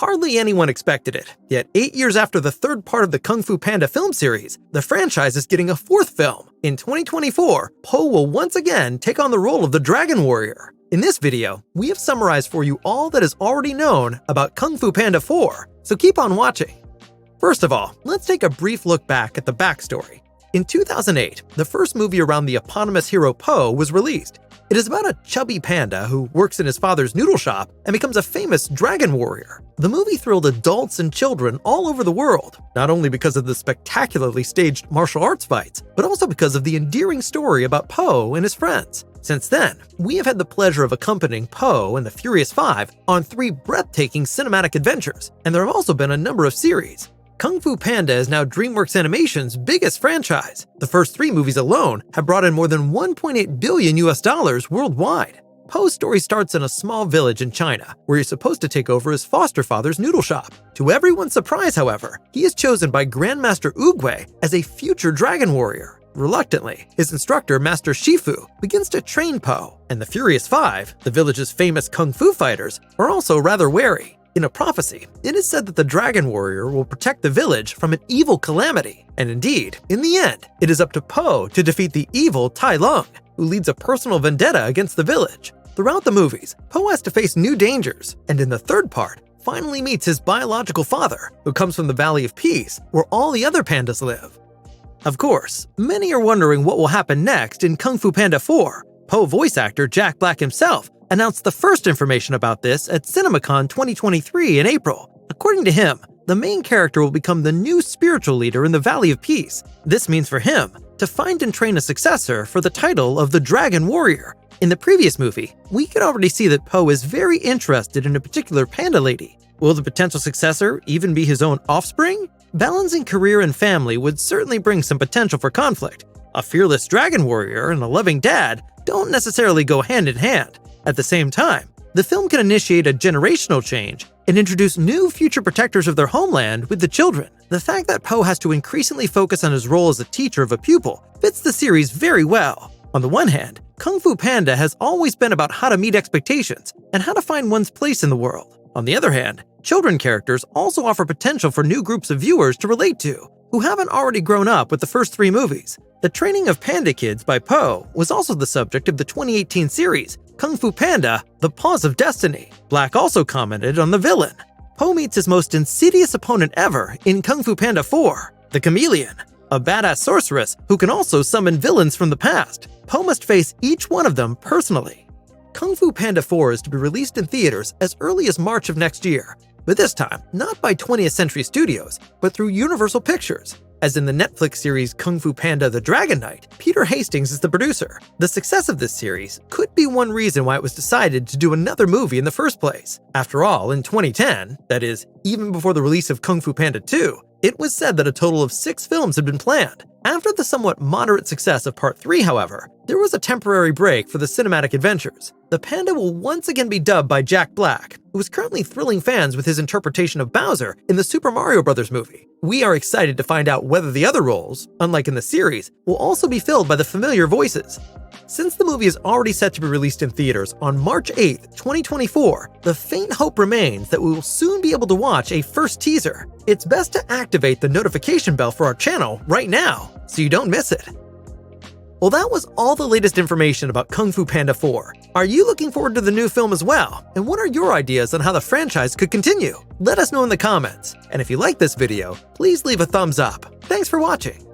hardly anyone expected it, yet 8 years after the third part of the Kung Fu Panda film series, the franchise is getting a fourth film. In 2024, Po will once again take on the role of the Dragon Warrior. In this video, we have summarized for you all that is already known about Kung Fu Panda 4, so keep on watching. First of all, let's take a brief look back at the backstory. In 2008, the first movie around the eponymous hero Po was released. It is about a chubby panda who works in his father's noodle shop and becomes a famous dragon warrior. The movie thrilled adults and children all over the world, not only because of the spectacularly staged martial arts fights, but also because of the endearing story about Po and his friends. Since then, we have had the pleasure of accompanying Po and the Furious 5 on 3 breathtaking cinematic adventures, and there have also been a number of series. Kung Fu Panda is now DreamWorks Animation's biggest franchise. The first 3 movies alone have brought in more than $1.8 billion worldwide. Po's story starts in a small village in China, where he's supposed to take over his foster father's noodle shop. To everyone's surprise, however, he is chosen by Grandmaster Oogway as a future dragon warrior. Reluctantly, his instructor, Master Shifu, begins to train Po, and the Furious 5, the village's famous kung fu fighters, are also rather wary. In a prophecy, it is said that the Dragon Warrior will protect the village from an evil calamity, and indeed, in the end, it is up to Po to defeat the evil Tai Lung, who leads a personal vendetta against the village. Throughout the movies, Po has to face new dangers, and in the third part, finally meets his biological father, who comes from the Valley of Peace, where all the other pandas live. Of course, many are wondering what will happen next in Kung Fu Panda 4. Po voice actor Jack Black himself announced the first information about this at CinemaCon 2023 in April. According to him, the main character will become the new spiritual leader in the Valley of Peace. This means for him to find and train a successor for the title of the Dragon Warrior. In the previous movie, we could already see that Po is very interested in a particular panda lady. Will the potential successor even be his own offspring? Balancing career and family would certainly bring some potential for conflict. A fearless dragon warrior and a loving dad don't necessarily go hand in hand. At the same time, the film can initiate a generational change and introduce new future protectors of their homeland with the children. The fact that Po has to increasingly focus on his role as a teacher of a pupil fits the series very well. On the one hand, Kung Fu Panda has always been about how to meet expectations and how to find one's place in the world. On the other hand, children characters also offer potential for new groups of viewers to relate to, who haven't already grown up with the first 3 movies. The training of panda kids by Po was also the subject of the 2018 series, Kung Fu Panda: The Paws of Destiny. Black also commented on the villain. Po meets his most insidious opponent ever in Kung Fu Panda 4, the Chameleon, a badass sorceress who can also summon villains from the past. Po must face each one of them personally. Kung Fu Panda 4 is to be released in theaters as early as March of next year, but this time not by 20th Century Studios, but through Universal Pictures. As in the Netflix series Kung Fu Panda: The Dragon Knight, Peter Hastings is the producer. The success of this series could be one reason why it was decided to do another movie in the first place. After all, in 2010, that is, even before the release of Kung Fu Panda 2, it was said that a total of 6 films had been planned. After the somewhat moderate success of Part 3, however, there was a temporary break for the cinematic adventures. The panda will once again be dubbed by Jack Black, who is currently thrilling fans with his interpretation of Bowser in the Super Mario Bros. Movie. We are excited to find out whether the other roles, unlike in the series, will also be filled by the familiar voices. Since the movie is already set to be released in theaters on March 8th, 2024, the faint hope remains that we will soon be able to watch a first teaser. It's best to activate the notification bell for our channel right now, so you don't miss it. Well, that was all the latest information about Kung Fu Panda 4. Are you looking forward to the new film as well? And what are your ideas on how the franchise could continue? Let us know in the comments. And if you like this video, please leave a thumbs up. Thanks for watching.